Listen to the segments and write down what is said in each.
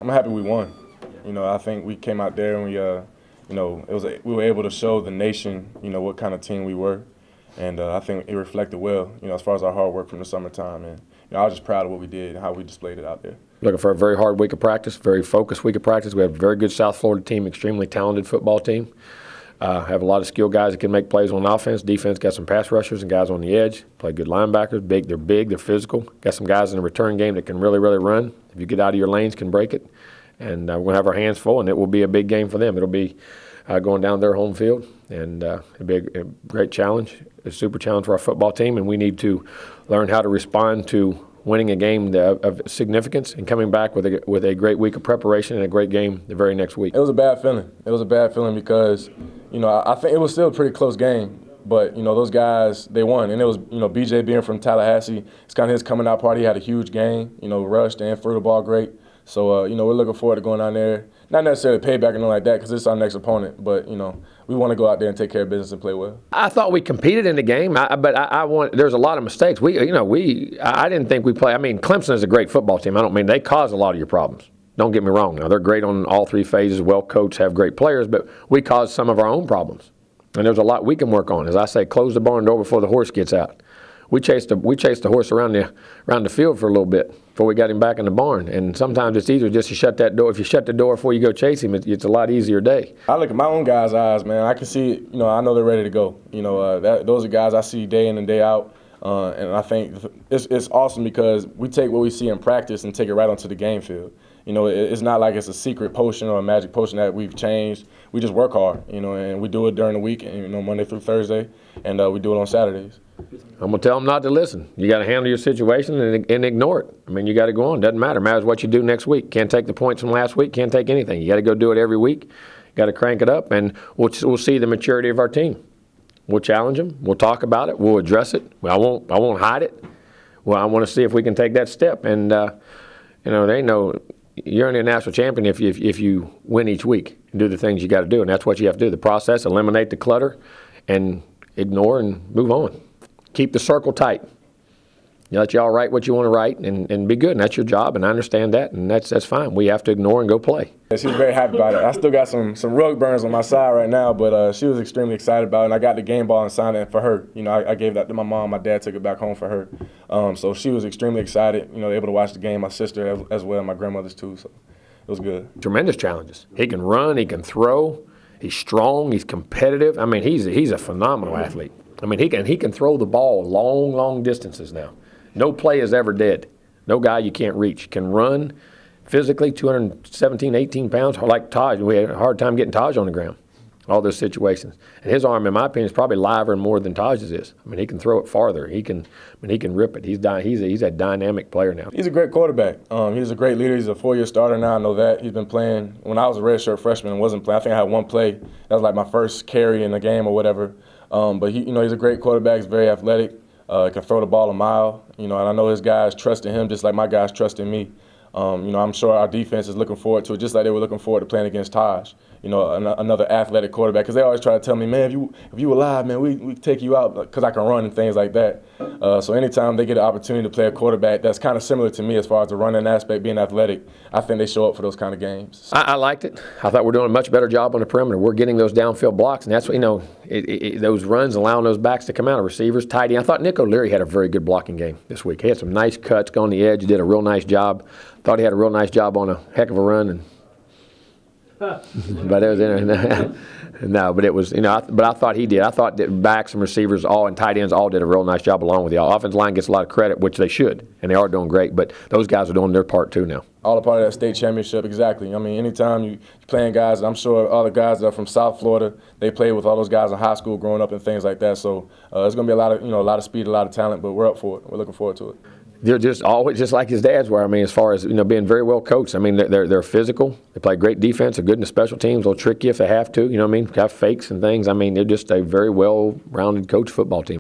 I'm happy we won. I think we came out there and we were able to show the nation, what kind of team we were, and I think it reflected well, as far as our hard work from the summertime. And I was just proud of what we did and how we displayed it out there. Looking for a very hard week of practice, very focused week of practice. We have a very good South Florida team, extremely talented football team. Have a lot of skilled guys that can make plays on offense. Defense got some pass rushers and guys on the edge. Play good linebackers. They're big, they're physical. Got some guys in the return game that can really, really run. If you get out of your lanes, can break it. And we're going to have our hands full, and it will be a big game for them. It'll be going down their home field, and it'll be a great challenge, a super challenge for our football team, and we need to learn how to respond to winning a game of significance and coming back with a great week of preparation and a great game the very next week. It was a bad feeling. It was a bad feeling because, I think it was still a pretty close game. But, those guys, they won. And it was, BJ being from Tallahassee, it's kind of his coming out party. He had a huge game, rushed and threw the ball great. So, we're looking forward to going down there. Not necessarily payback or anything like that because it's our next opponent. But, we want to go out there and take care of business and play well. I thought we competed in the game, but there's a lot of mistakes. I didn't think we played. I mean, Clemson is a great football team. I don't mean they cause a lot of your problems. Don't get me wrong. Now, they're great on all three phases, well coached, have great players, but we caused some of our own problems. And there's a lot we can work on. As I say, close the barn door before the horse gets out. We chased the horse around the field for a little bit before we got him back in the barn. And sometimes it's easier just to shut that door. If you shut the door before you go chase him, it's a lot easier day. I look at my own guys' eyes, man. I can see, I know they're ready to go. Those are guys I see day in and day out. And I think it's awesome because we take what we see in practice and take it right onto the game field. It's not like it's a secret potion or a magic potion that we've changed. We just work hard, and we do it during the week, Monday through Thursday, and we do it on Saturdays. I'm going to tell them not to listen. You got to handle your situation and ignore it. I mean, you got to go on. Doesn't matter. Matters what you do next week. Can't take the points from last week. Can't take anything. You got to go do it every week. Got to crank it up, and we'll see the maturity of our team. We'll challenge them. We'll talk about it. We'll address it. I won't hide it. Well, I want to see if we can take that step. And they know you're an national champion if you win each week and do the things you got to do, and that's what you have to do. The process, eliminate the clutter, and ignore and move on. Keep the circle tight. You let y'all write what you want to write and be good, and that's your job, and I understand that, and that's fine. We have to ignore and go play. She was very happy about it. I still got some rug burns on my side right now, but she was extremely excited about it, and I got the game ball and signed it for her. I gave that to my mom. My dad took it back home for her. So she was extremely excited, able to watch the game. My sister as well, my grandmother's too, so it was good. Tremendous challenges. He can run. He can throw. He's strong. He's competitive. I mean, he's a phenomenal athlete. I mean, he can throw the ball long distances now. No play is ever dead. No guy you can't reach. Can run physically, 217, 18 pounds, like Taj. We had a hard time getting Taj on the ground, all those situations. And his arm, in my opinion, is probably liver and more than Taj's is. I mean, he can throw it farther. He can rip it. He's a dynamic player now. He's a great quarterback. He's a great leader. He's a 4-year starter now. I know that. He's been playing. When I was a redshirt freshman and wasn't playing, I think I had one play. That was like my first carry in the game or whatever. But he's a great quarterback. He's very athletic. Can throw the ball a mile. And I know his guys trusting him just like my guys trusting me. I'm sure our defense is looking forward to it, just like they were looking forward to playing against Taj. Another athletic quarterback. Because they always try to tell me, man, if you were live, man, we take you out because I can run and things like that. So anytime they get an opportunity to play a quarterback that's kind of similar to me as far as the running aspect, being athletic, I think they show up for those kind of games. I liked it. I thought we're doing a much better job on the perimeter. We're getting those downfield blocks, and that's what, those runs, allowing those backs to come out, receivers, tight end. I thought Nick O'Leary had a very good blocking game this week. He had some nice cuts, going on the edge, did a real nice job. Thought he had a real nice job on a heck of a run, but it was no, but it was but I thought he did. I thought that backs and receivers and tight ends all did a real nice job along with the offensive line. Gets a lot of credit, which they should, and they are doing great. But those guys are doing their part too now. All a part of that state championship, exactly. I mean, anytime you're playing guys, I'm sure all the guys that are from South Florida, they played with all those guys in high school growing up and things like that. So it's going to be a lot of speed, a lot of talent, but we're up for it. We're looking forward to it. They're just always just like his dads were. I mean, as far as being very well coached. I mean, they're physical. They play great defense. They're good in the special teams. They'll trick you if they have to. Have fakes and things. I mean, they're just a very well-rounded coach football team.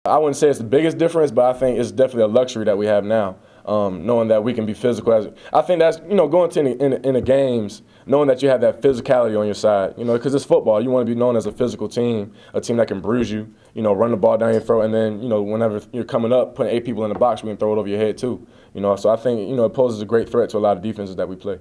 I wouldn't say it's the biggest difference, but I think it's definitely a luxury that we have now, knowing that we can be physical. I think that's, going to in the games, knowing that you have that physicality on your side, because it's football. You want to be known as a physical team, a team that can bruise you, run the ball down your throat, and then, whenever you're coming up, putting 8 people in the box, we can throw it over your head too. So I think, it poses a great threat to a lot of defenses that we play.